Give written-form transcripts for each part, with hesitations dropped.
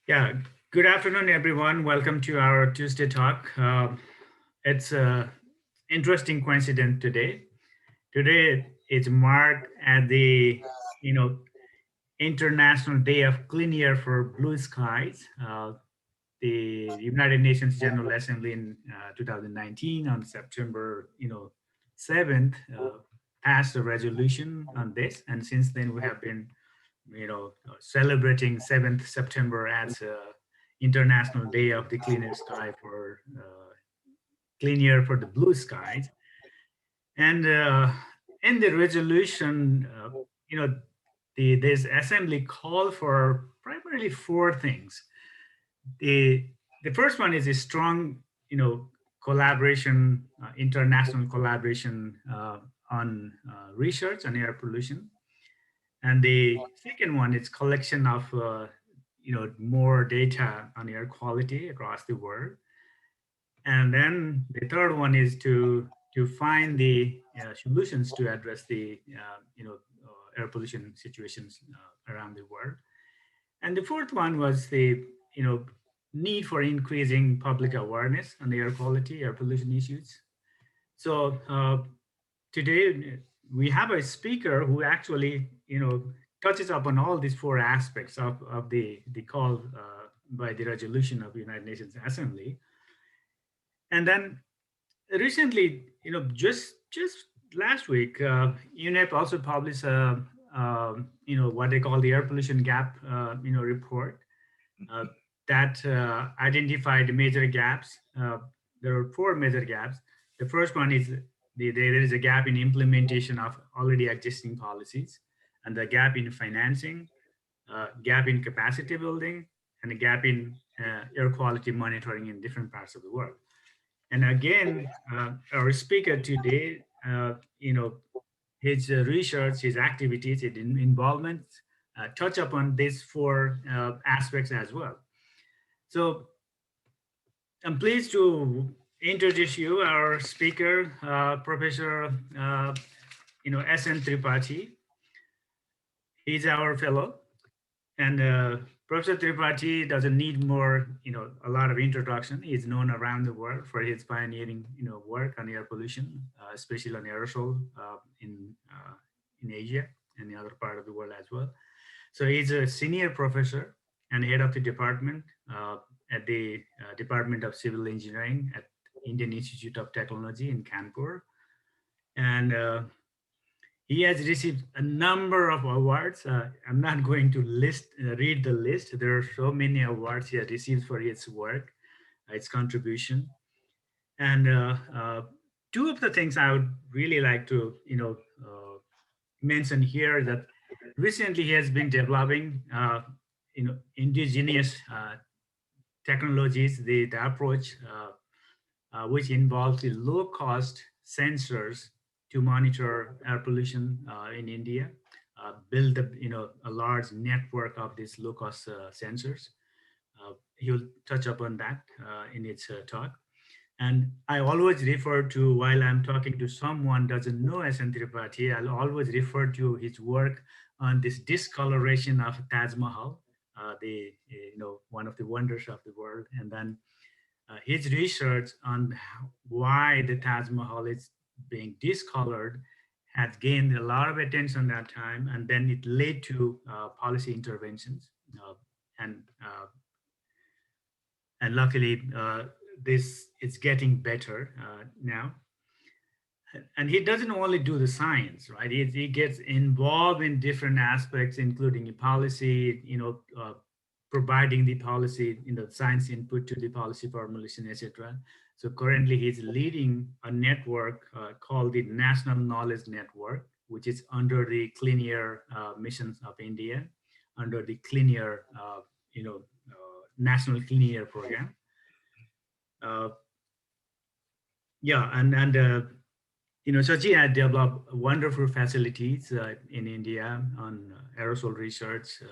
Yeah, good afternoon, everyone. Welcome to our Tuesday talk. It's a interesting coincidence today. Today is marked at the you know International Day of Clean Air for Blue Skies. The United Nations General Assembly in 2019 on September 7th passed a resolution on this, and since then we have been celebrating 7th September as International Day of the Cleaner Sky for Clean Air for the Blue Skies. And in the resolution, this assembly called for primarily four things. The the first one is a strong, collaboration, international collaboration on research on air pollution. And the second one is collection of more data on air quality across the world. And then the third one is to find the solutions to address the air pollution situations around the world. And the fourth one was the need for increasing public awareness on air quality, air pollution issues. So today we have a speaker who actually touches upon all these four aspects of the call by the resolution of the United Nations Assembly. And then recently, just last week, UNEP also published what they call the air pollution gap report uh, that identified major gaps. There are four major gaps. The first one is there is a gap in implementation of already existing policies, and the gap in financing, gap in capacity building, and a gap in air quality monitoring in different parts of the world. And again, our speaker today, his research, his activities, his involvement touch upon these four aspects as well. So I'm pleased to introduce you our speaker, Professor, S.N. Tripathi. He's our fellow, and Professor Tripathi doesn't need more, a lot of introduction. He's known around the world for his pioneering, work on air pollution, especially on aerosol in Asia and the other part of the world as well. So he's a senior professor and head of the department at the Department of Civil Engineering at Indian Institute of Technology in Kanpur. And he has received a number of awards. I'm not going to read the list. There are so many awards he has received for his work, its contribution. And two of the things I would really like to, mention here that recently he has been developing, indigenous technologies, the approach which involves the low-cost sensors to monitor air pollution in India, build a large network of these low-cost sensors. He'll touch upon that in its talk. And I always refer to, while I'm talking to someone doesn't know S.N. Tripathi, I'll always refer to his work on this discoloration of Taj Mahal, the one of the wonders of the world. And then his research on why the Taj Mahal is being discolored had gained a lot of attention that time, and then it led to policy interventions. And and luckily, this is getting better now. And he doesn't only do the science, right? He gets involved in different aspects, including policy, providing the policy, science input to the policy formulation, etc. So currently he's leading a network called the National Knowledge Network, which is under the Clean Air Missions of India, under the Clean Air, National Clean Air Program. Yeah, Sachchida had developed wonderful facilities in India on aerosol research.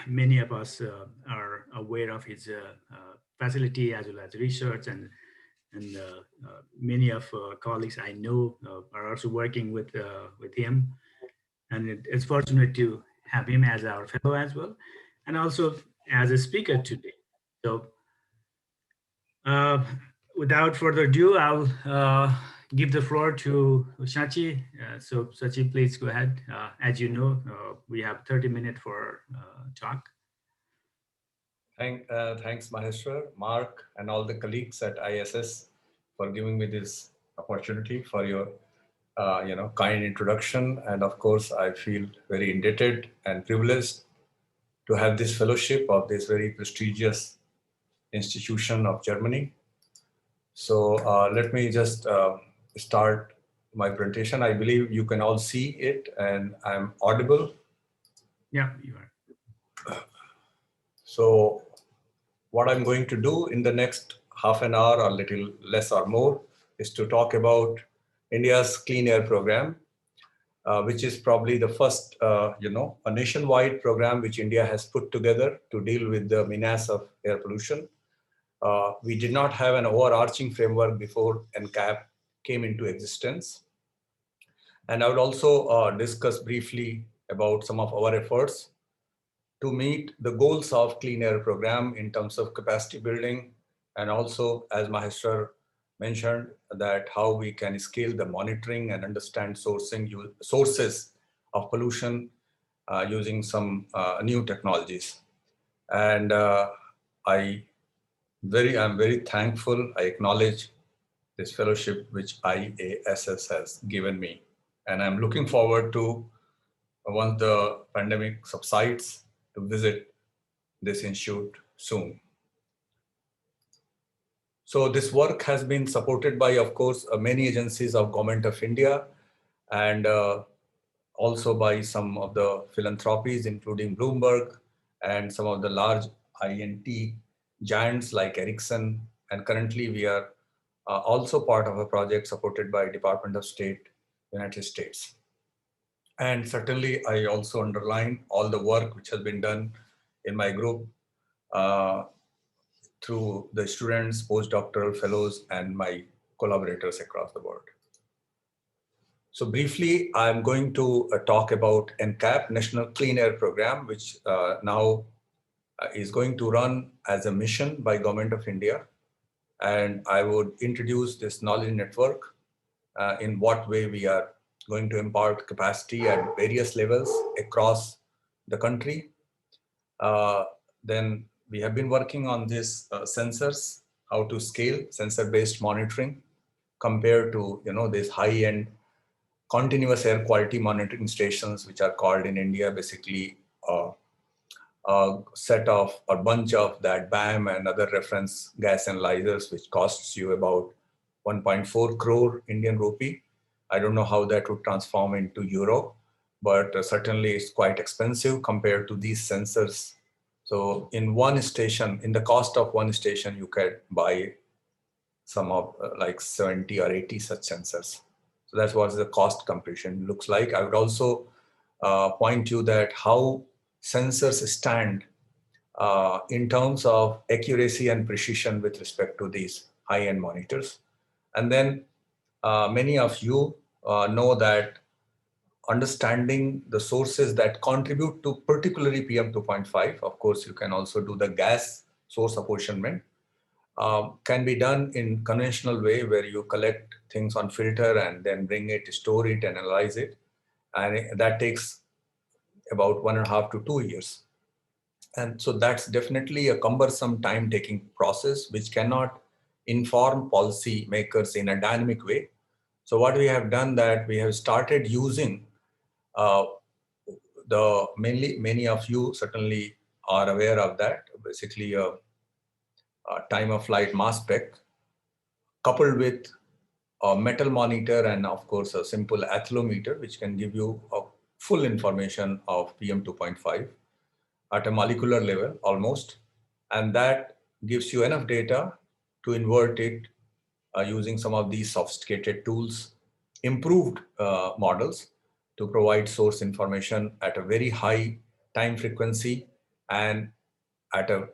Many of us are aware of his facility as well as research, and many of colleagues I know are also working with him, and it's fortunate to have him as our fellow as well. and also as a speaker today. So without further ado, I'll give the floor to Shanti. So Shanti, please go ahead. As you know, we have 30 minutes for talk. Thanks, Maheshwar, Mark, and all the colleagues at ISS for giving me this opportunity for your, kind introduction. And of course, I feel very indebted and privileged to have this fellowship of this very prestigious institution of Germany. So let me just start my presentation. I believe you can all see it, and I'm audible. Yeah, you are. So what I'm going to do in the next half an hour or little less or more is to talk about India's Clean Air Program, which is probably the first, a nationwide program which India has put together to deal with the menace of air pollution. We did not have an overarching framework before NCAP came into existence. And I would also discuss briefly about some of our efforts to meet the goals of Clean Air Program in terms of capacity building, and also, as Maheshwar mentioned, that how we can scale the monitoring and understand sources of pollution using some new technologies. And I'm very thankful. I acknowledge this fellowship which IASS has given me, and I'm looking forward to once the pandemic subsides to visit this institute soon. So this work has been supported by, of course, many agencies of Government of India, and also by some of the philanthropies, including Bloomberg and some of the large INT giants like Ericsson. And currently we are also part of a project supported by Department of State, United States. And certainly I also underline all the work which has been done in my group through the students, postdoctoral fellows, and my collaborators across the world. So briefly, I'm going to talk about NCAP, National Clean Air Program, which now is going to run as a mission by Government of India. And I would introduce this knowledge network, in what way we are going to impart capacity at various levels across the country. Then we have been working on this sensors, how to scale sensor-based monitoring compared to these high-end continuous air quality monitoring stations, which are called in India basically a set of a bunch of that BAM and other reference gas analyzers, which costs you about 1.4 crore Indian rupee. I don't know how that would transform into euro, but certainly it's quite expensive compared to these sensors. So in one station, in the cost of one station, you can buy some of like 70 or 80 such sensors. So that's what the cost comparison looks like. I would also point you that how sensors stand in terms of accuracy and precision with respect to these high-end monitors. And then many of you know that understanding the sources that contribute to particularly PM 2.5, of course, you can also do the gas source apportionment, can be done in conventional way where you collect things on filter and then bring it, store it, and analyze it. And that takes about 1.5 to 2 years. And so that's definitely a cumbersome time-taking process, which cannot inform policy makers in a dynamic way. So what we have done that we have started using many of you certainly are aware of that, basically a time of flight mass spec coupled with a metal monitor and of course a simple athelometer, which can give you a full information of PM 2.5 at a molecular level almost. And that gives you enough data to invert it using some of these sophisticated tools, improved models to provide source information at a very high time frequency and at a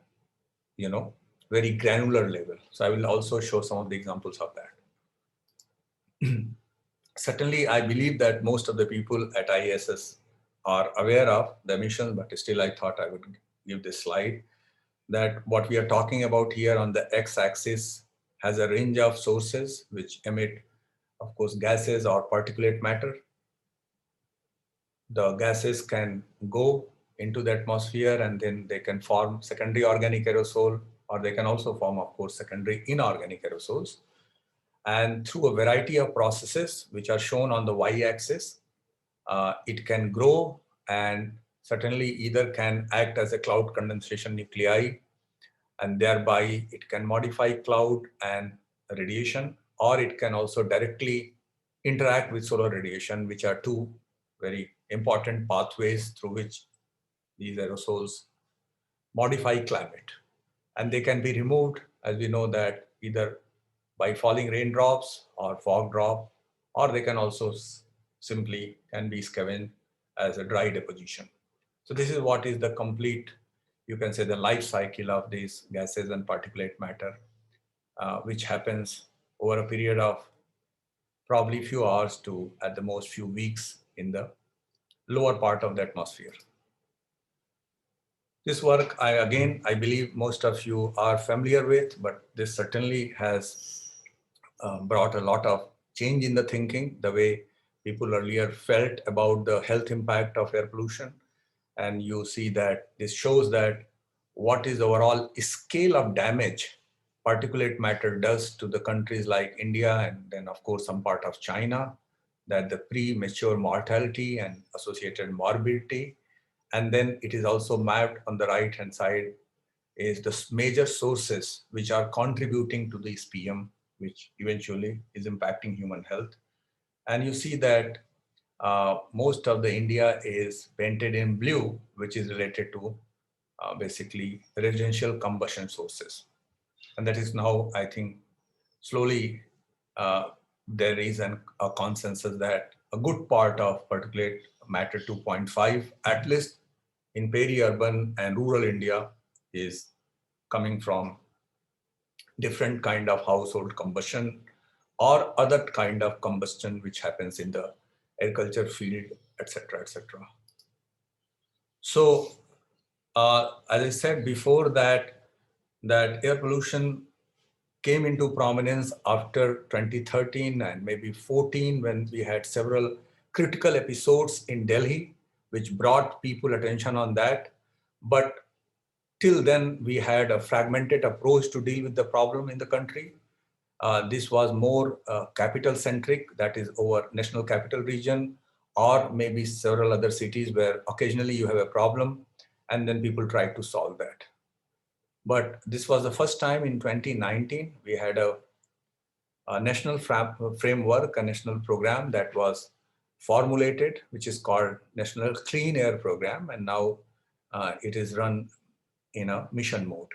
very granular level. So I will also show some of the examples of that. Certainly, I believe that most of the people at IASS are aware of the emissions, but still I thought I would give this slide, that what we are talking about here on the x-axis has a range of sources which emit, of course, gases or particulate matter. The gases can go into the atmosphere and then they can form secondary organic aerosol, or they can also form, of course, secondary inorganic aerosols. And through a variety of processes, which are shown on the y-axis, it can grow and certainly either can act as a cloud condensation nuclei, and thereby it can modify cloud and radiation, or it can also directly interact with solar radiation, which are two very important pathways through which these aerosols modify climate. And they can be removed, as we know, that either by falling raindrops or fog drop, or they can also simply can be scavenged as a dry deposition. So this is what is the complete, you can say, the life cycle of these gases and particulate matter, which happens over a period of probably few hours to at the most few weeks in the lower part of the atmosphere. This work, I believe most of you are familiar with, but this certainly has brought a lot of change in the thinking, the way people earlier felt about the health impact of air pollution. And you see that this shows that what is the overall scale of damage particulate matter does to the countries like India and then of course some part of China, that the premature mortality and associated morbidity. And then it is also mapped on the right hand side is the major sources which are contributing to this PM, which eventually is impacting human health. And you see that most of the India is painted in blue, which is related to basically residential combustion sources. And that is now, I think, slowly there is a consensus that a good part of particulate matter 2.5, at least in peri-urban and rural India, is coming from different kind of household combustion or other kind of combustion which happens in the agriculture field, etc., etc. So, as I said before, that air pollution came into prominence after 2013 and maybe 14, when we had several critical episodes in Delhi, which brought people attention on that. But till then, we had a fragmented approach to deal with the problem in the country. This was more capital centric, that is over national capital region, or maybe several other cities where occasionally you have a problem and then people try to solve that. But this was the first time in 2019 we had a national framework, a national program that was formulated, which is called National Clean Air Program. And now it is run in a mission mode.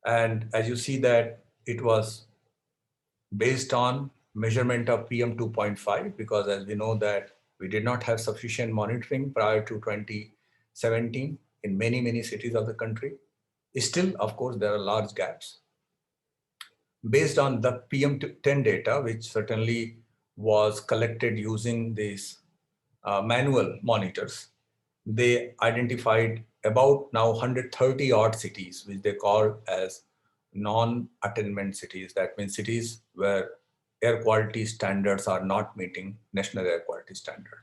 And as you see that it was based on measurement of PM 2.5, because as we know that we did not have sufficient monitoring prior to 2017 in many, many cities of the country. Still, of course, there are large gaps. Based on the PM10 data, which certainly was collected using these manual monitors, they identified about now 130 odd cities, which they call as non-attainment cities. That means cities where air quality standards are not meeting national air quality standard.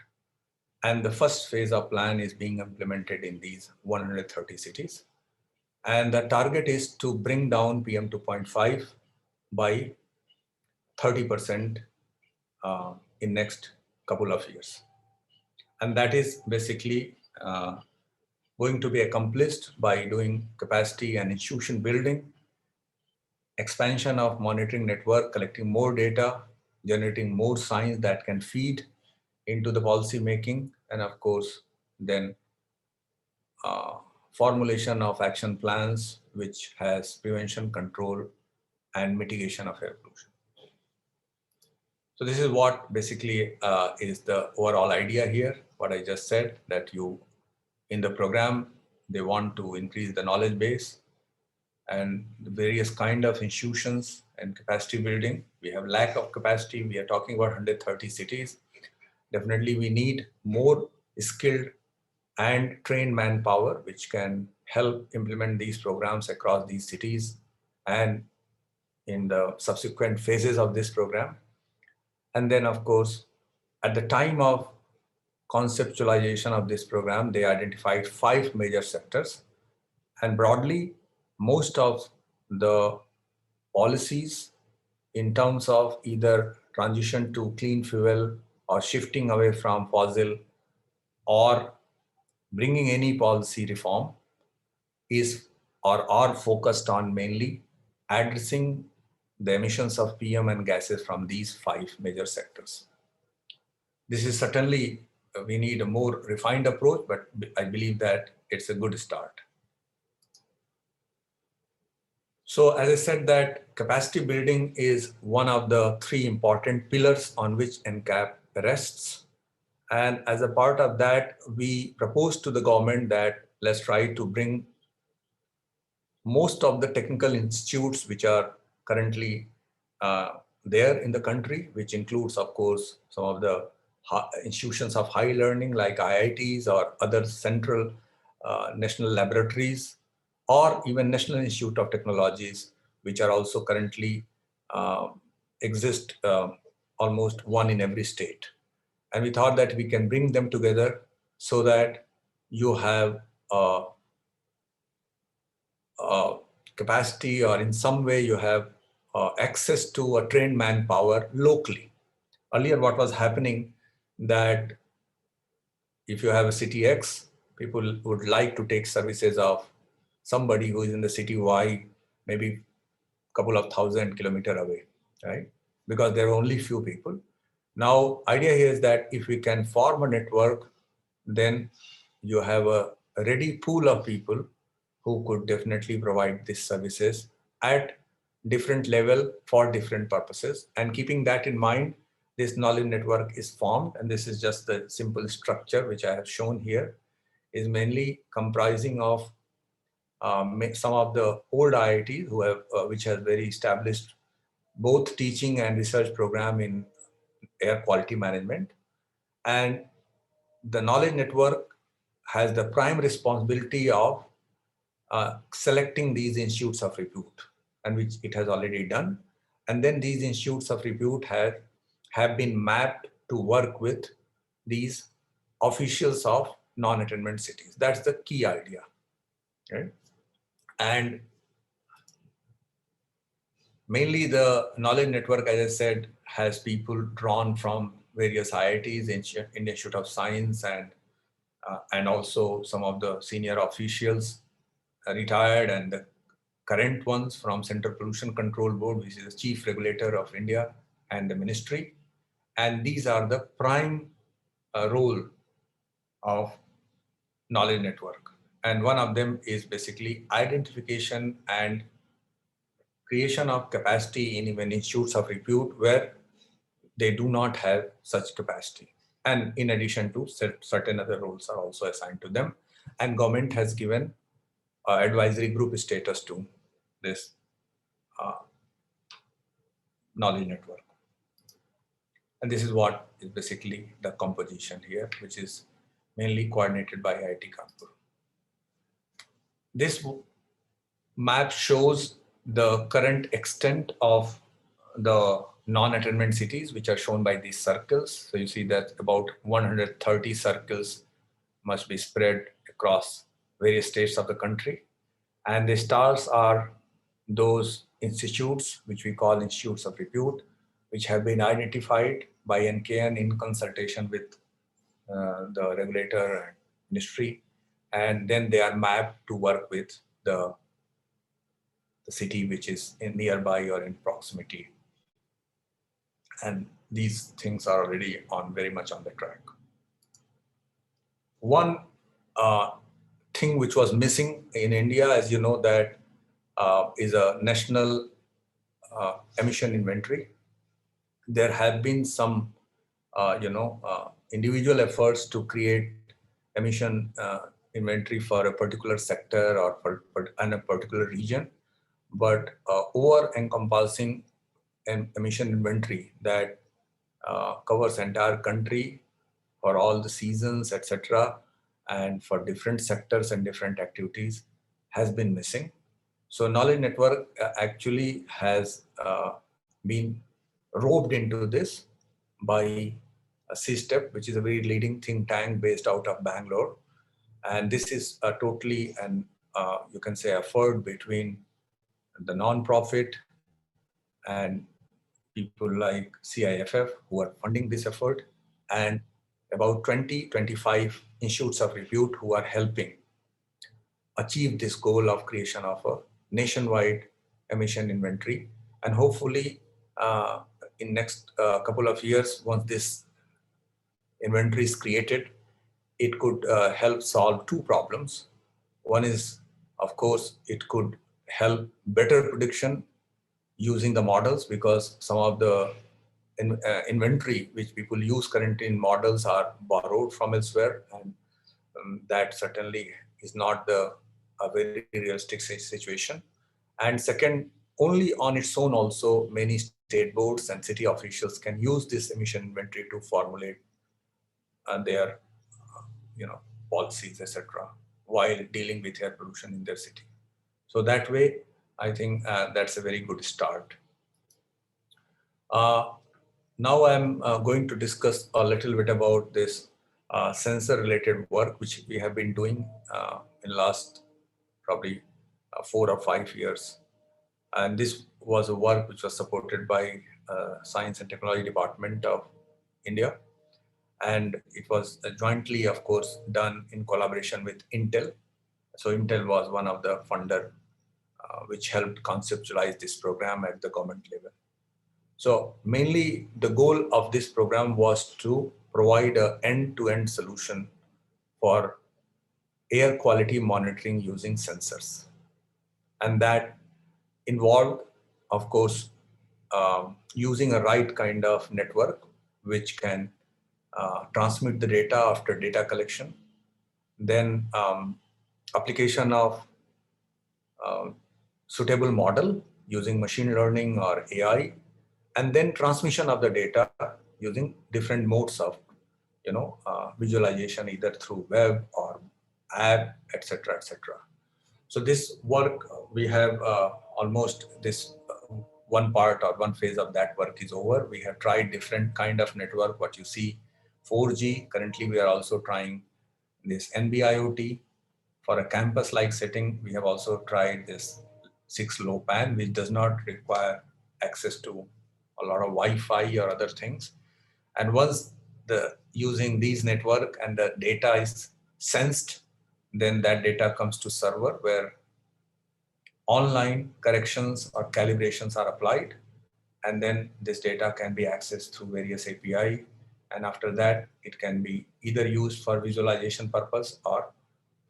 And the first phase of plan is being implemented in these 130 cities. And the target is to bring down PM 2.5 by 30% in next couple of years. And that is basically going to be accomplished by doing capacity and institution building, expansion of monitoring network, collecting more data, generating more science that can feed into the policy making, and of course, then formulation of action plans, which has prevention, control, and mitigation of air pollution. So this is what basically is the overall idea here, what I just said, that you, in the program, they want to increase the knowledge base and the various kind of institutions and capacity building. We have lack of capacity. We are talking about 130 cities. Definitely we need more skilled and trained manpower, which can help implement these programs across these cities and in the subsequent phases of this program. And then, of course, at the time of conceptualization of this program, they identified 5 major sectors. And broadly, most of the policies in terms of either transition to clean fuel or shifting away from fossil or bringing any policy reform is or are focused on mainly addressing the emissions of PM and gases from these 5 major sectors. This is certainly, we need a more refined approach, but I believe that it's a good start. So as I said, that capacity building is one of the 3 important pillars on which NCAP rests. And as a part of that, we proposed to the government that let's try to bring most of the technical institutes which are currently there in the country, which includes, of course, some of the institutions of high learning like IITs or other central national laboratories, or even National Institute of Technologies, which are also currently exist almost one in every state. And we thought that we can bring them together so that you have capacity, or in some way you have access to a trained manpower locally. Earlier, what was happening that if you have a city X, people would like to take services of somebody who is in the city Y, maybe a couple of 1,000 kilometers away, right? Because there are only few people. Now, idea here is that if we can form a network, then you have a ready pool of people who could definitely provide these services at different level for different purposes. And keeping that in mind, this knowledge network is formed, and this is just the simple structure which I have shown here, is mainly comprising of some of the old IITs who have, which has very established both teaching and research program in air quality management. And the knowledge network has the prime responsibility of selecting these institutes of repute, and which it has already done. And then these institutes of repute have been mapped to work with these officials of non-attainment cities. That's the key idea, right? And mainly the knowledge network, as I said, has people drawn from various IITs, Indian Institute of Science, and also some of the senior officials, retired and the current ones from Central Pollution Control Board, which is the chief regulator of India, and the ministry. And these are the prime role of knowledge network. And one of them is basically identification and creation of capacity in even institutes of repute where they do not have such capacity. And in addition to certain other roles are also assigned to them. And government has given advisory group status to this knowledge network. And this is what is basically the composition here, which is mainly coordinated by IIT Kanpur. This map shows the current extent of the non-attainment cities, which are shown by these circles. So you see that about 130 circles must be spread across various states of the country. And the stars are those institutes, which we call institutes of repute, which have been identified by NKN in consultation with the regulator and ministry. And then they are mapped to work with the city which is in nearby or in proximity. And these things are already on very much on the track. One thing which was missing in India, as you know, that is a national emission inventory. There have been some, individual efforts to create emission inventory for a particular sector or in a particular region, but over-encompassing an emission inventory that covers entire country for all the seasons, etc., and for different sectors and different activities has been missing. So knowledge network actually has been roped into this by C-STEP, which is a very leading think tank based out of Bangalore. And this is a totally an, you can say, effort between the non-profit and people like CIFF who are funding this effort, and about 20, 25 institutes of repute who are helping achieve this goal of creation of a nationwide emission inventory. And hopefully in next couple of years, once this inventory is created, it could help solve two problems. One is, of course, it could help better prediction using the models, because some of the inventory which people use currently in models are borrowed from elsewhere, and that certainly is not a very realistic situation. And second, only on its own also many state boards and city officials can use this emission inventory to formulate their policies, etc., while dealing with air pollution in their city. So that way, I think that's a very good start. Now I'm going to discuss a little bit about this sensor-related work, which we have been doing in last probably 4 or 5 years. And this was a work which was supported by Science and Technology Department of India. And it was jointly, of course, done in collaboration with Intel. So Intel was one of the funder which helped conceptualize this program at the government level. So mainly the goal of this program was to provide an end-to-end solution for air quality monitoring using sensors. And that involved, of course, using a right kind of network which can transmit the data after data collection, then application of suitable model using machine learning or AI, and then transmission of the data using different modes of visualization, either through web or app, etc., etc. So this work, we have almost this one part or one phase of that work is over. We have tried different kind of network, what you see, 4G. Currently, we are also trying this NB-IoT. For a campus-like setting, we have also tried this 6-LoWPAN, which does not require access to a lot of Wi-Fi or other things. And once using these network and the data is sensed, then that data comes to server where online corrections or calibrations are applied. And then this data can be accessed through various API. And after that, it can be either used for visualization purpose or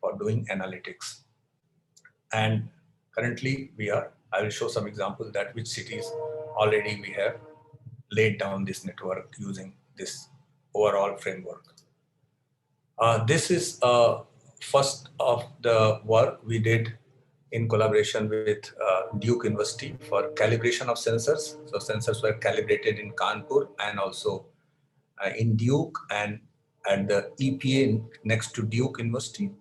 for doing analytics. And currently I will show some examples that which cities already we have laid down this network using this overall framework. This is first of the work we did in collaboration with Duke University for calibration of sensors. So sensors were calibrated in Kanpur and also in Duke and at the EPA next to Duke University.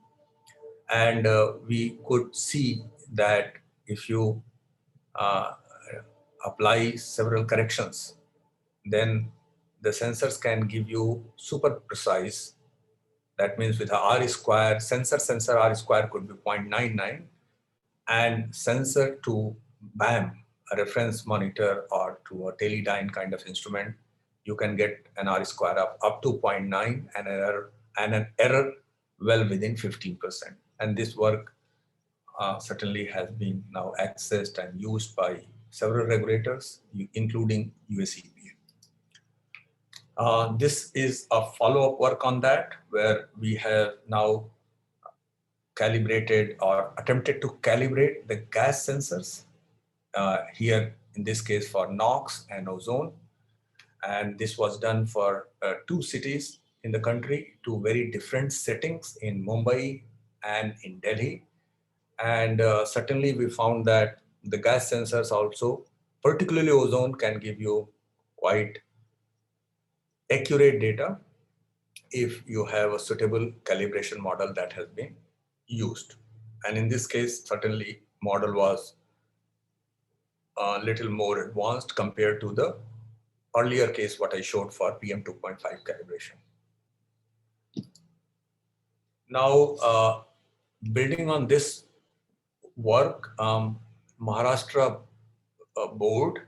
And we could see that if you apply several corrections, then the sensors can give you super precise. That means with a R square, sensor R square could be 0.99, and sensor to BAM, a reference monitor, or to a Teledyne kind of instrument, you can get an R square of up to 0.9 and an error well within 15%. And this work certainly has been now accessed and used by several regulators, including US EPA. This is a follow-up work on that, where we have now calibrated or attempted to calibrate the gas sensors, here in this case for NOx and ozone. And this was done for 2 cities in the country, 2 very different settings in Mumbai and in Delhi. And certainly we found that the gas sensors also, particularly ozone, can give you quite accurate data if you have a suitable calibration model that has been used. And in this case, certainly model was a little more advanced compared to the earlier case what I showed for PM 2.5 calibration. Now, building on this work, Maharashtra board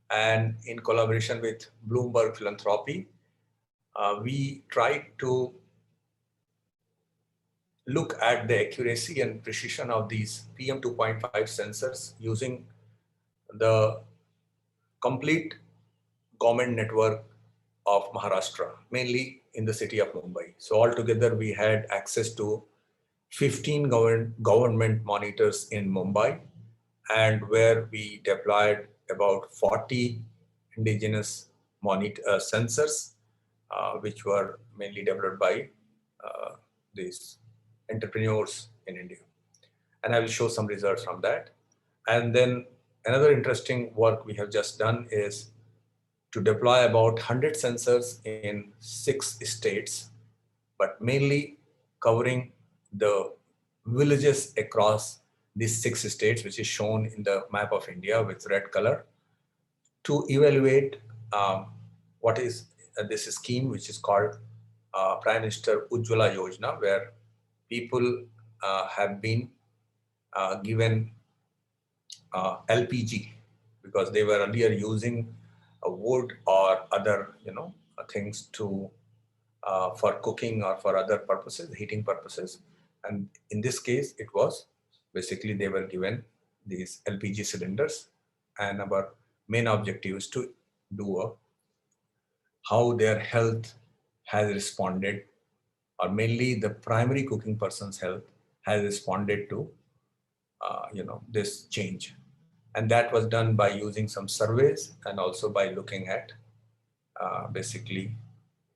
and in collaboration with Bloomberg Philanthropy, we tried to look at the accuracy and precision of these PM 2.5 sensors using the complete government network of Maharashtra, mainly in the city of Mumbai. So altogether, we had access to 15 government monitors in Mumbai, and where we deployed about 40 indigenous sensors, which were mainly developed by these entrepreneurs in India. And I will show some results from that. And then another interesting work we have just done is to deploy about 100 sensors in 6 states, but mainly covering the villages across these 6 states, which is shown in the map of India with red color, to evaluate what is this scheme, which is called Prime Minister Ujjwala Yojana, where people have been given LPG because they were earlier using wood or other things to for cooking or for other purposes, heating purposes. And in this case, it was basically they were given these LPG cylinders, and our main objective is to do how their health has responded, or mainly the primary cooking person's health has responded to this change. And that was done by using some surveys and also by looking at basically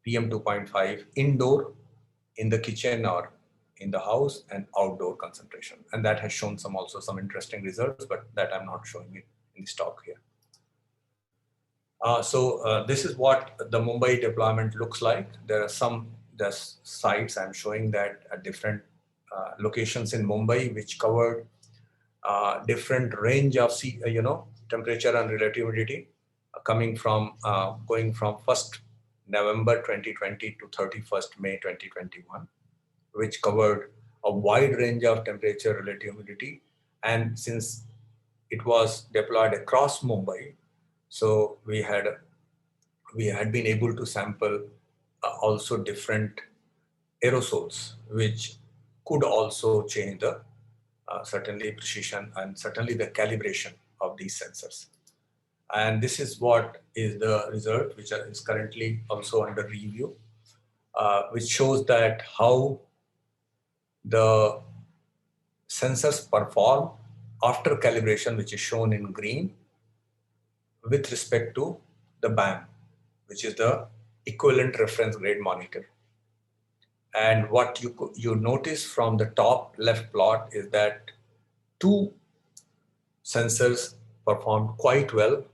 PM 2.5 indoor in the kitchen or in the house and outdoor concentration. And that has shown some interesting results, but that I'm not showing it in this talk here. This is what the Mumbai deployment looks like. There are some sites I'm showing that at different locations in Mumbai, which covered different range of temperature and relative humidity coming from going from 1st November 2020 to 31st May 2021, which covered a wide range of temperature, relative humidity. And since it was deployed across Mumbai, so we had been able to sample also different aerosols, which could also change the certainly precision and certainly the calibration of these sensors. And this is what is the result, which is currently also under review, which shows that how the sensors perform after calibration, which is shown in green, with respect to the BAM, which is the equivalent reference grade monitor. And what you notice from the top left plot is that 2 sensors performed quite well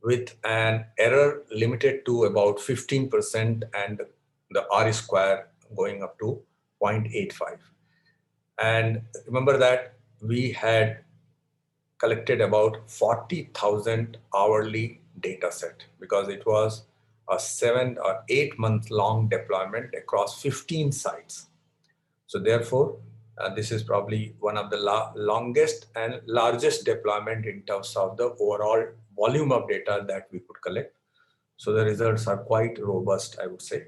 with an error limited to about 15% and the R square going up to 0.85. And remember that we had collected about 40,000 hourly data set because it was a 7 or 8 month long deployment across 15 sites. So therefore, this is probably one of the longest and largest deployment in terms of the overall volume of data that we could collect. So the results are quite robust, I would say.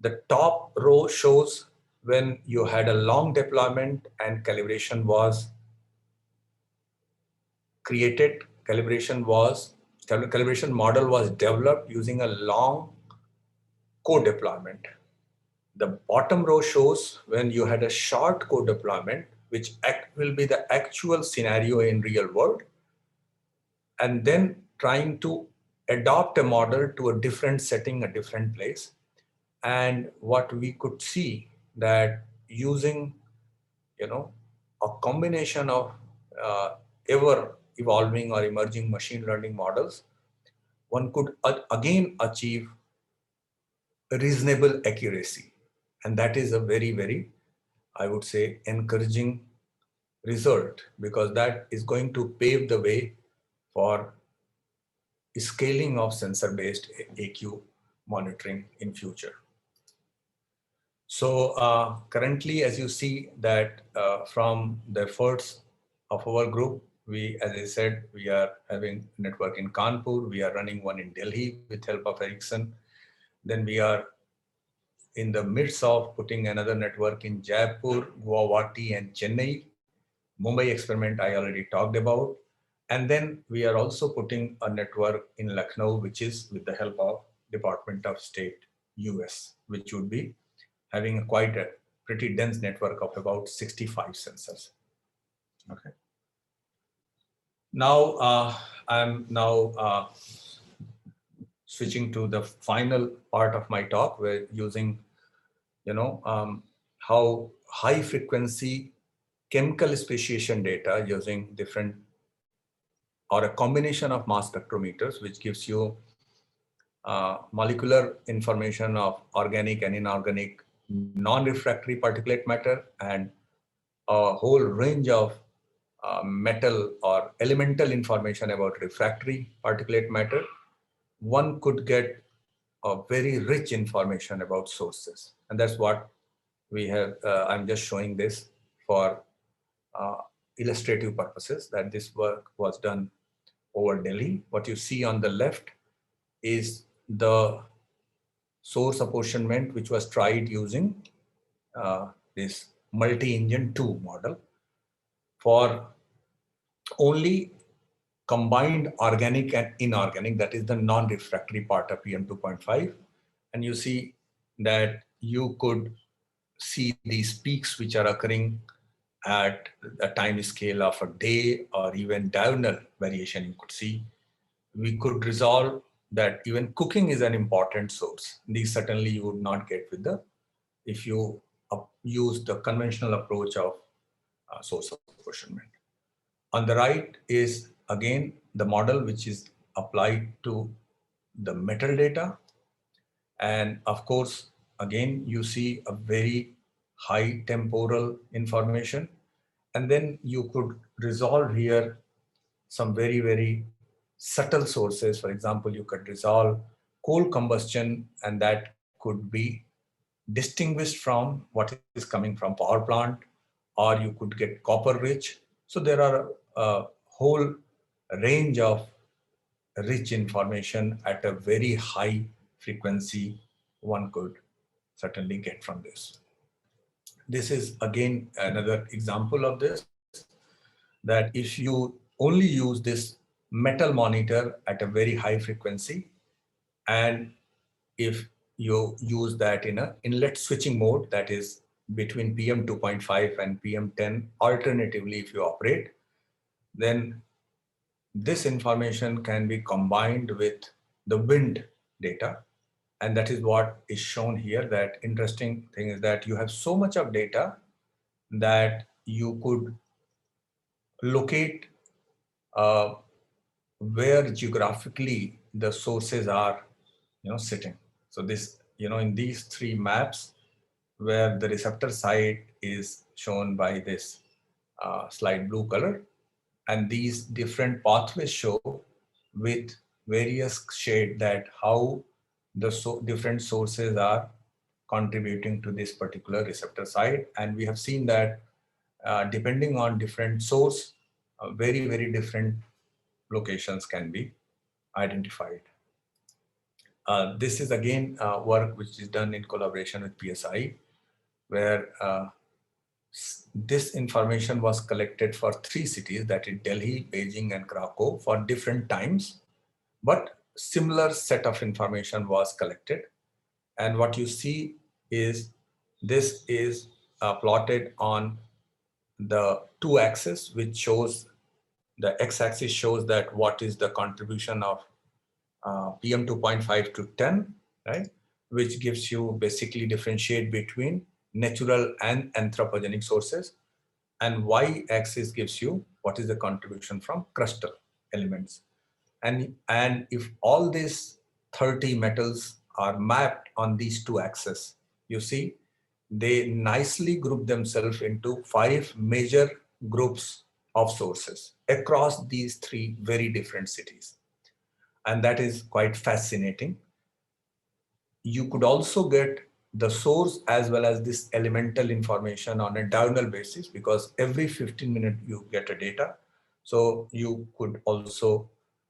The top row shows when you had a long deployment and calibration was created, calibration model was developed using a long co-deployment. The bottom row shows when you had a short co-deployment, which will be the actual scenario in real world, and then trying to adopt a model to a different setting, a different place. And what we could see that using, a combination of ever evolving or emerging machine learning models, one could again achieve reasonable accuracy. And that is a very, very, I would say, encouraging result, because that is going to pave the way for scaling of sensor-based AQ monitoring in future. So currently, as you see that from the efforts of our group, we, as I said, we are having network in Kanpur, we are running one in Delhi with help of Ericsson. Then we are in the midst of putting another network in Jaipur, Guwahati, and Chennai. Mumbai experiment I already talked about. And then we are also putting a network in Lucknow, which is with the help of Department of State, US, which would be having quite a pretty dense network of about 65 sensors. Okay. Now, I'm now switching to the final part of my talk, where using, how high frequency chemical speciation data using different or a combination of mass spectrometers, which gives you molecular information of organic and inorganic non-refractory particulate matter and a whole range of metal or elemental information about refractory particulate matter, one could get a very rich information about sources. And that's what we have. I'm just showing this for illustrative purposes, that this work was done over Delhi. What you see on the left is the source apportionment, which was tried using this multi-engine 2 model for only combined organic and inorganic, that is the non-refractory part of PM2.5. And you see that you could see these peaks which are occurring at a time scale of a day or even diurnal variation. You could see we could resolve that even cooking is an important source. These certainly you would not get with the, if you use the conventional approach of source apportionment. On the right is again the model which is applied to the metal data. And of course, again, you see a very high temporal information. And then you could resolve here some very, very subtle sources. For example, you could resolve coal combustion, and that could be distinguished from what is coming from power plant, or you could get copper rich. So there are a whole range of rich information at a very high frequency one could certainly get from this. This is again another example of this, that if you only use this metal monitor at a very high frequency, and if you use that in a inlet switching mode, that is between PM 2.5 and PM 10, alternatively if you operate, then this information can be combined with the wind data. And that is what is shown here. That interesting thing is that you have so much of data that you could locate where geographically the sources are, sitting. So this, in these three maps, where the receptor site is shown by this slight blue color, and these different pathways show with various shade that how the different sources are contributing to this particular receptor site. And we have seen that depending on different source, very, very different locations can be identified. This is again work which is done in collaboration with PSI, where this information was collected for 3 cities, that is Delhi, Beijing, and Krakow, for different times, but similar set of information was collected. And what you see is this is plotted on the 2 axis, which shows the x-axis shows that what is the contribution of PM 2.5 to 10, right? Which gives you basically differentiate between natural and anthropogenic sources. And y-axis gives you what is the contribution from crustal elements. And if all these 30 metals are mapped on these 2 axes, you see they nicely group themselves into 5 major groups of sources across these three very different cities. And that is quite fascinating. You could also get the source as well as this elemental information on a diagonal basis, because every 15 minutes you get a data. So you could also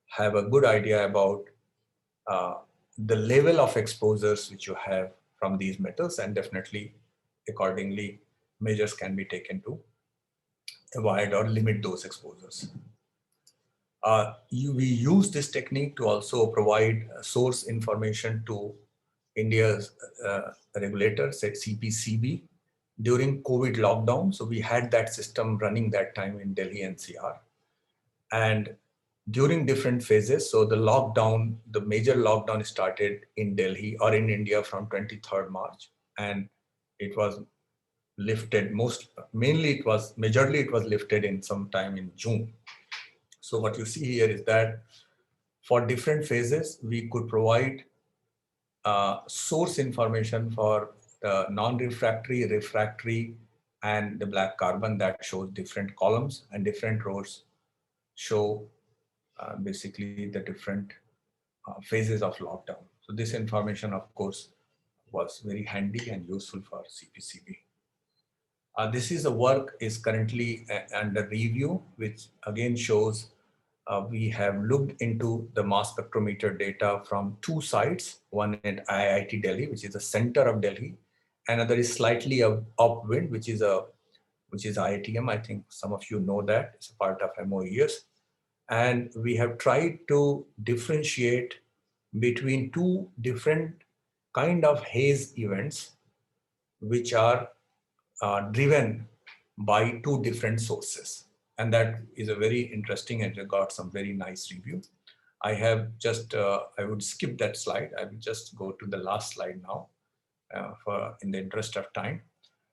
have a good idea about uh, the level of exposures which you have from these metals, and definitely accordingly measures can be taken to avoid or limit those exposures. We use this technique to also provide source information to India's regulator, said CPCB, during COVID lockdown. So we had that system running that time in Delhi NCR. And during different phases, so the major lockdown started in Delhi or in India from 23rd March. And it was lifted majorly it was lifted in some time in June. So what you see here is that for different phases, we could provide source information for non-refractory, refractory, and the black carbon that shows different columns, and different rows show basically the different phases of lockdown. So this information, of course, was very handy and useful for CPCB. This is a work is currently under review, which again shows we have looked into the mass spectrometer data from two sites, one at IIT Delhi, which is the center of Delhi. Another is slightly upwind, which is IITM. I think some of you know that. It's a part of MOES. And we have tried to differentiate between two different kind of haze events, which are driven by two different sources. And that is a very interesting, and I got some very nice review. I have just, I would skip that slide. I will just go to the last slide now in the interest of time.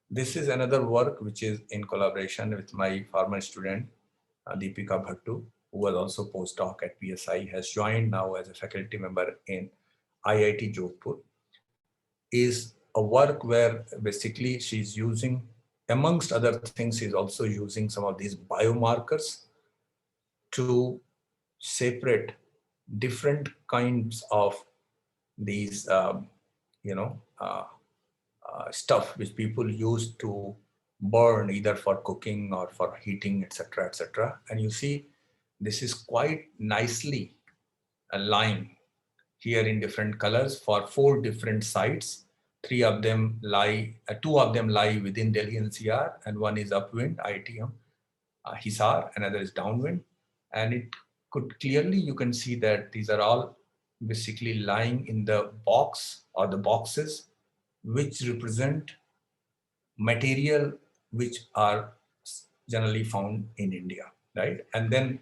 This is another work which is in collaboration with my former student, Deepika Bhattu, who was also postdoc at PSI, has joined now as a faculty member in IIT Jodhpur. Is a work where basically she's using, amongst other things, she's also using some of these biomarkers to separate different kinds of these, stuff which people use to burn either for cooking or for heating, etc., etc. And you see, this is quite nicely aligned here in different colors for four different sites. Two of them lie within Delhi NCR, and one is upwind, IITM, Hisar, another is downwind. And it could clearly, you can see that these are all basically lying in the box or the boxes, which represent material which are generally found in India, right? And then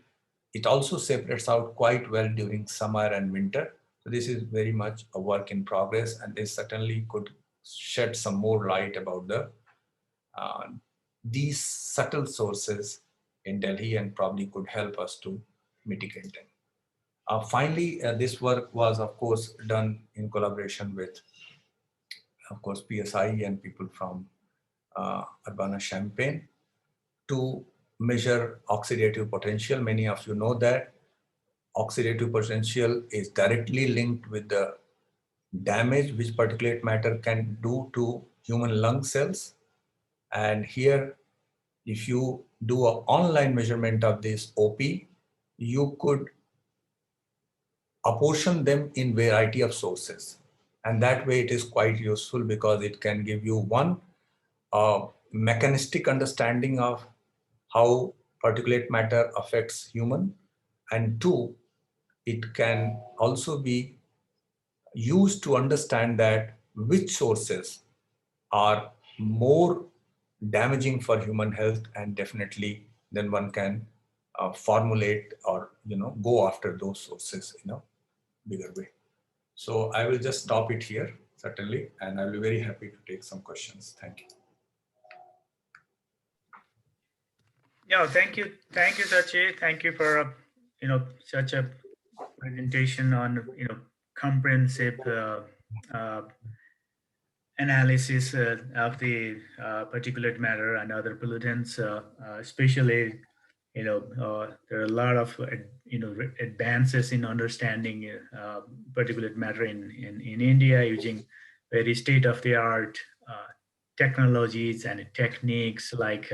it also separates out quite well during summer and winter. So this is very much a work in progress, and this certainly could shed some more light about uh, these subtle sources in Delhi, and probably could help us to mitigate them. Finally, this work was, of course, done in collaboration with, of course, PSI and people from Urbana-Champaign to measure oxidative potential. Many of you know that oxidative potential is directly linked with the damage which particulate matter can do to human lung cells. And here, if you do an online measurement of this OP, you could apportion them in variety of sources. And that way it is quite useful, because it can give you one, mechanistic understanding of how particulate matter affects human, and two, it can also be used to understand that which sources are more damaging for human health, and definitely then one can formulate or go after those sources in a bigger way. So I will just stop it here, certainly, and I'll be very happy to take some questions. Thank you. Yeah, thank you, Sachi. Thank you for such a presentation on comprehensive uh, analysis of the particulate matter and other pollutants, especially, there are a lot of, advances in understanding particulate matter in India using very state-of-the-art technologies and techniques like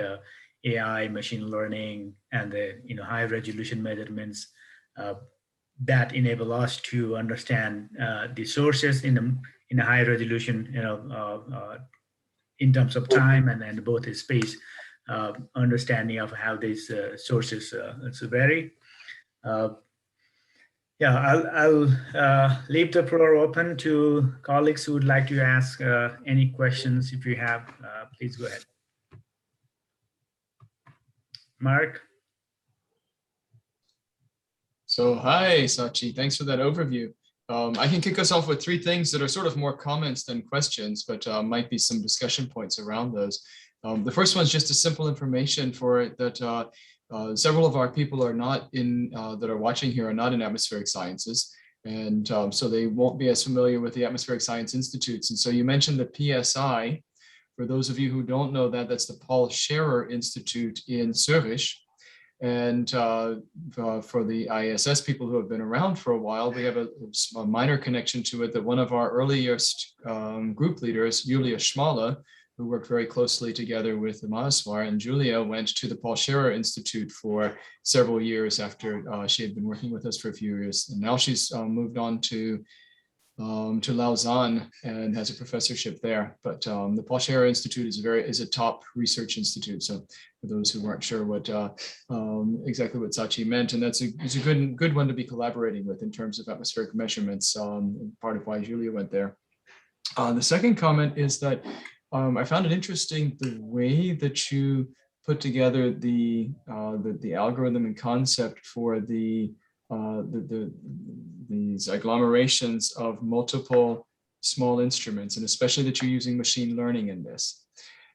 AI, machine learning, and the, high resolution measurements uh, that enable us to understand the sources in a high resolution, in terms of time and both the space, understanding of how these sources vary. Uh, yeah, I'll leave the floor open to colleagues who would like to ask any questions. If you have, please go ahead. Mark? So hi, Sachi. Thanks for that overview. I can kick us off with three things that are sort of more comments than questions, but might be some discussion points around those. The first one is just a simple information for it that several of our people are not in, that are watching here are not in atmospheric sciences. And so they won't be as familiar with the Atmospheric Science Institutes. And so you mentioned the PSI. For those of you who don't know that, that's the Paul Scherrer Institute in Zurich. And for the IASS people who have been around for a while, we have a minor connection to it, that one of our earliest group leaders, Julia Schmale, who worked very closely together with Maheswar, and Julia went to the Paul Scherrer Institute for several years after she had been working with us for a few years. And now she's moved on to Lausanne and has a professorship there. But the Paul Scherrer Institute is a top research institute. So for those who weren't sure what exactly what Sachi meant, and it's a good one to be collaborating with in terms of atmospheric measurements. Part of why Julia went there. The second comment is that I found it interesting the way that you put together the algorithm and concept for these agglomerations of multiple small instruments, and especially that you're using machine learning in this.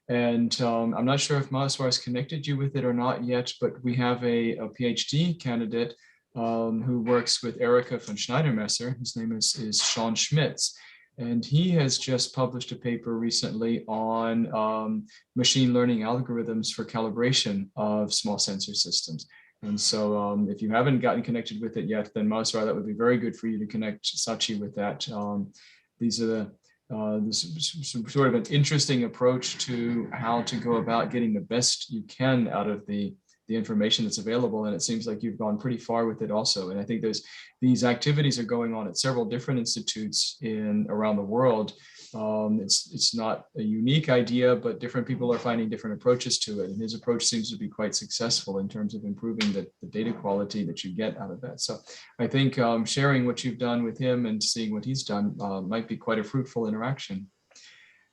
And I'm not sure if Maheswar has connected you with it or not yet, but we have a PhD candidate who works with Erika von Schneidermesser. His name is Sean Schmitz. And he has just published a paper recently on machine learning algorithms for calibration of small sensor systems. And so if you haven't gotten connected with it yet, then Maheswar, that would be very good for you to connect Sachi with that. These are sort of an interesting approach to how to go about getting the best you can out of the information that's available. And it seems like you've gone pretty far with it also. And I think these activities are going on at several different institutes around the world. It's not a unique idea, but different people are finding different approaches to it. And his approach seems to be quite successful in terms of improving the data quality that you get out of that. So I think sharing what you've done with him and seeing what he's done might be quite a fruitful interaction.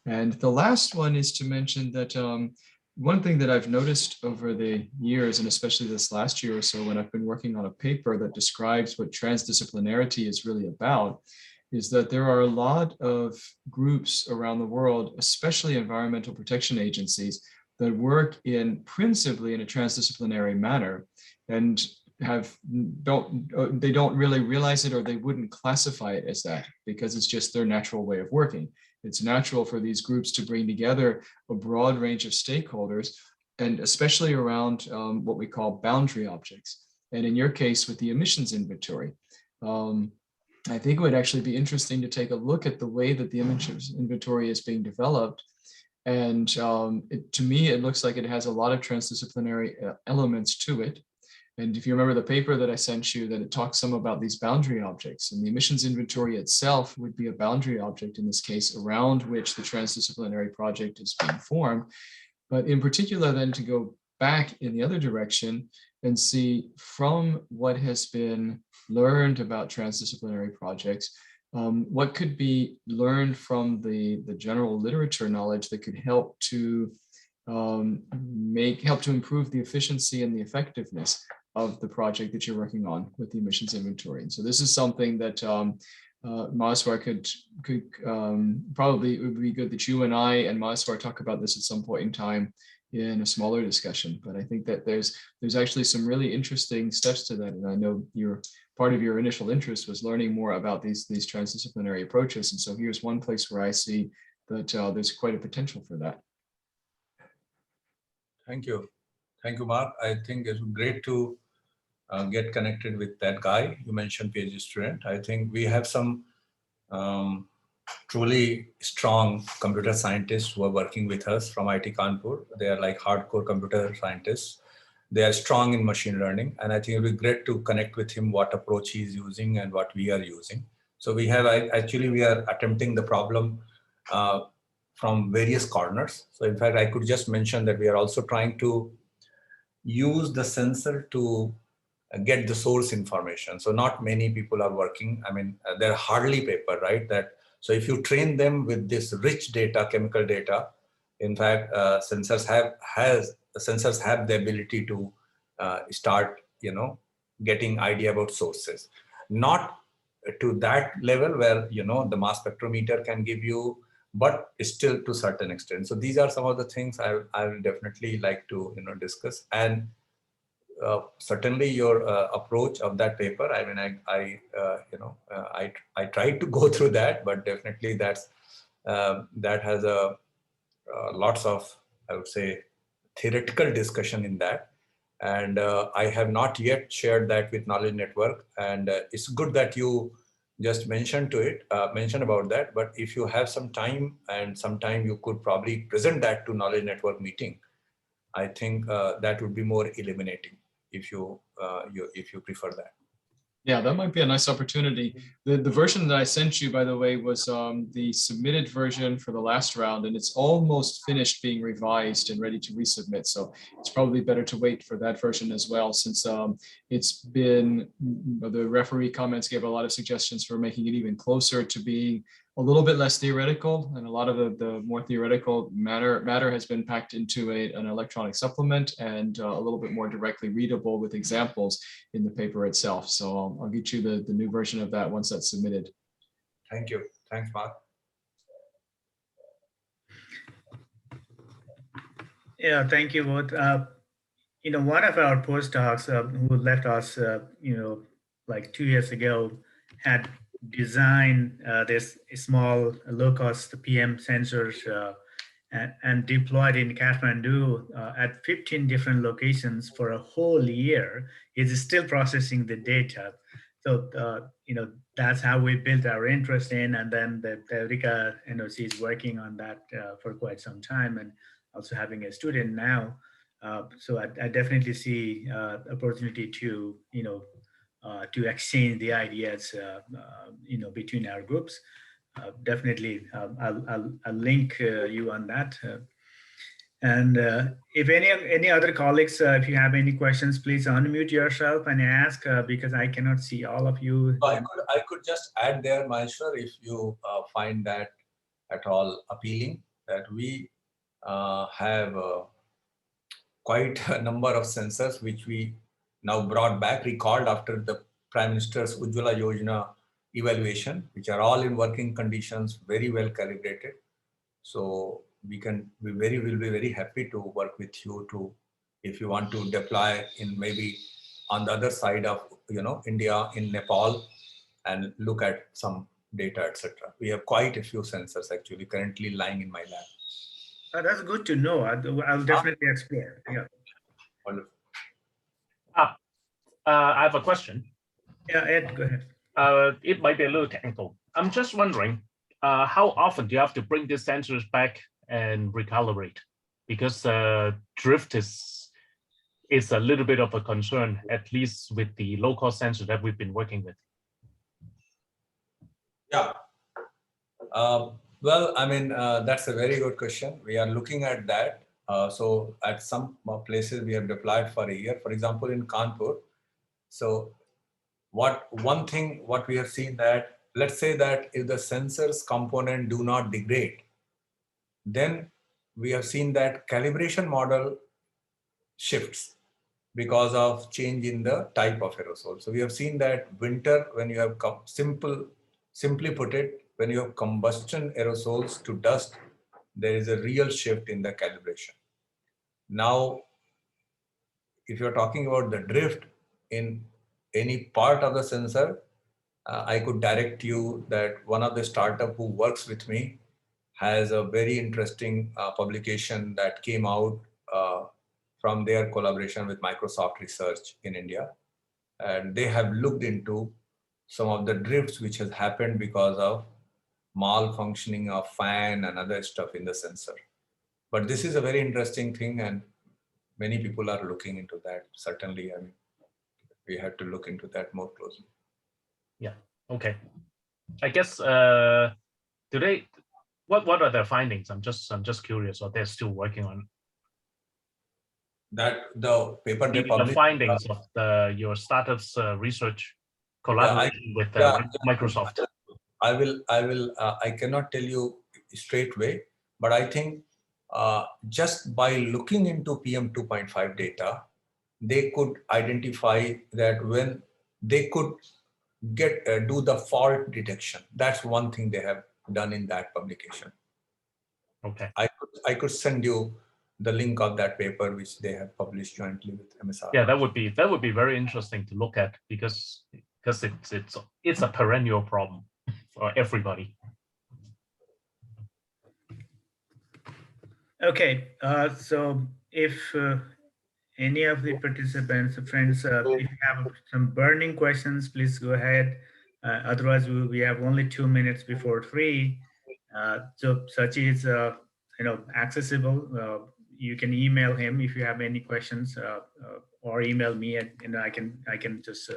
And the last one is to mention that one thing that I've noticed over the years, and especially this last year or so, when I've been working on a paper that describes what transdisciplinarity is really about, is that there are a lot of groups around the world, especially environmental protection agencies, that work principally in a transdisciplinary manner, and they don't really realize it, or they wouldn't classify it as that, because it's just their natural way of working. It's natural for these groups to bring together a broad range of stakeholders, and especially around what we call boundary objects. And in your case, with the emissions inventory, I think it would actually be interesting to take a look at the way that the emissions inventory is being developed. And to me, it looks like it has a lot of transdisciplinary elements to it. And if you remember the paper that I sent you, that it talks some about these boundary objects, and the emissions inventory itself would be a boundary object in this case, around which the transdisciplinary project is being formed. But in particular, then to go back in the other direction and see from what has been learned about transdisciplinary projects, what could be learned from the general literature knowledge that could help to improve the efficiency and the effectiveness of the project that you're working on with the emissions inventory. And so this is something that Maheswar could probably, it would be good that you and I and Maheswar talk about this at some point in time in a smaller discussion. But I think that there's actually some really interesting steps to that. And I know part of your initial interest was learning more about these transdisciplinary approaches. And so here's one place where I see that there's quite a potential for that. Thank you. Thank you, Mark. I think it's great to get connected with that guy. You mentioned PhD student. I think we have some truly strong computer scientists who are working with us from IIT Kanpur. They are like hardcore computer scientists. They are strong in machine learning. And I think it would be great to connect with him, what approach he's using and what we are using. So we have, actually, we are attempting the problem from various corners. So in fact, I could just mention that we are also trying to use the sensor to get the source information. So not many people are working. I mean, there are hardly paper, right? So if you train them with this rich data, chemical data, in fact, sensors have the ability to start, getting idea about sources. Not to that level where, the mass spectrometer can give you, but still to a certain extent. So these are some of the things I will definitely like to, discuss. And certainly your approach of that paper, I mean, I tried to go through that, but definitely that has lots of, I would say, theoretical discussion in that. And I have not yet shared that with Knowledge Network. And it's good that you just mentioned about that. But if you have some time and sometime you could probably present that to Knowledge Network meeting, I think that would be more illuminating if you prefer that. Yeah, that might be a nice opportunity. The version that I sent you, by the way, was the submitted version for the last round, and it's almost finished being revised and ready to resubmit. So it's probably better to wait for that version as well, since it's been, the referee comments gave a lot of suggestions for making it even closer to being a little bit less theoretical, and a lot of the more theoretical matter has been packed into an electronic supplement, and a little bit more directly readable with examples in the paper itself. So I'll get you the new version of that once that's submitted. Thank you. Thanks, Mark. Yeah, thank you both. One of our postdocs who left us, like 2 years ago, had designed this small low-cost PM sensors and deployed in Kathmandu at 15 different locations for a whole year. It's still processing the data. So, that's how we built our interest in. And then the Eureka NOC is working on that for quite some time, and also having a student now. So I definitely see opportunity to, to exchange the ideas, between our groups. Definitely, I'll link you on that. And if any other colleagues, if you have any questions, please unmute yourself and ask, because I cannot see all of you. I could just add there, Maheshwar, if you find that at all appealing, that we have quite a number of sensors which we now brought back, recalled after the Prime Minister's Ujjwala Yojana evaluation, which are all in working conditions, very well calibrated. So will be very happy to work with you to, if you want to deploy in maybe on the other side of India, in Nepal, and look at some data, etc. We have quite a few sensors actually currently lying in my lab. That's good to know. I'll definitely explore. Yeah. Wonderful. I have a question. Yeah, Ed, go ahead. It might be a little technical. I'm just wondering, how often do you have to bring these sensors back and recalibrate? Because drift is a little bit of a concern, at least with the low-cost sensor that we've been working with. Yeah. Well, I mean, that's a very good question. We are looking at that. So at some places we have deployed for a year, for example, in Kanpur. So what we have seen that, let's say that if the sensors component do not degrade, then we have seen that calibration model shifts because of change in the type of aerosol. So we have seen that winter, when you have simply put it, when you have combustion aerosols to dust, there is a real shift in the calibration. Now, if you're talking about the drift in any part of the sensor, I could direct you that one of the startup who works with me has a very interesting publication that came out from their collaboration with Microsoft Research in India. And they have looked into some of the drifts which has happened because of malfunctioning of fan and other stuff in the sensor. But this is a very interesting thing, and many people are looking into that. Certainly, I mean, we have to look into that more closely. Yeah. Okay. I guess today, what are their findings? I'm just curious. Or they're still working on That the paper they the published. findings of your startup's research collaboration with Microsoft. I cannot tell you straight away, but I think just by looking into PM 2.5 data, they could identify that when they could get do the fault detection. That's one thing they have done in that publication. Okay. I could send you the link of that paper which they have published jointly with MSR. Yeah, that would be very interesting to look at because it's a perennial problem for everybody. Okay, so if any of the participants, friends, if you have some burning questions, please go ahead. Otherwise, we have only 2 minutes before 3. So Sachi is, accessible. You can email him if you have any questions, or email me, and I can just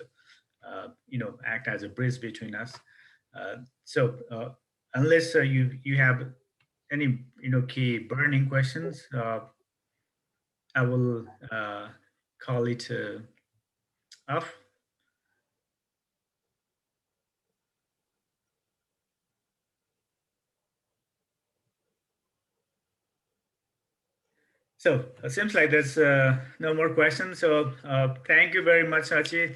act as a bridge between us. So unless you have any key burning questions, I will call it off. So it seems like there's no more questions. So thank you very much, Sachi.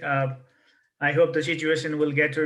I hope the situation will get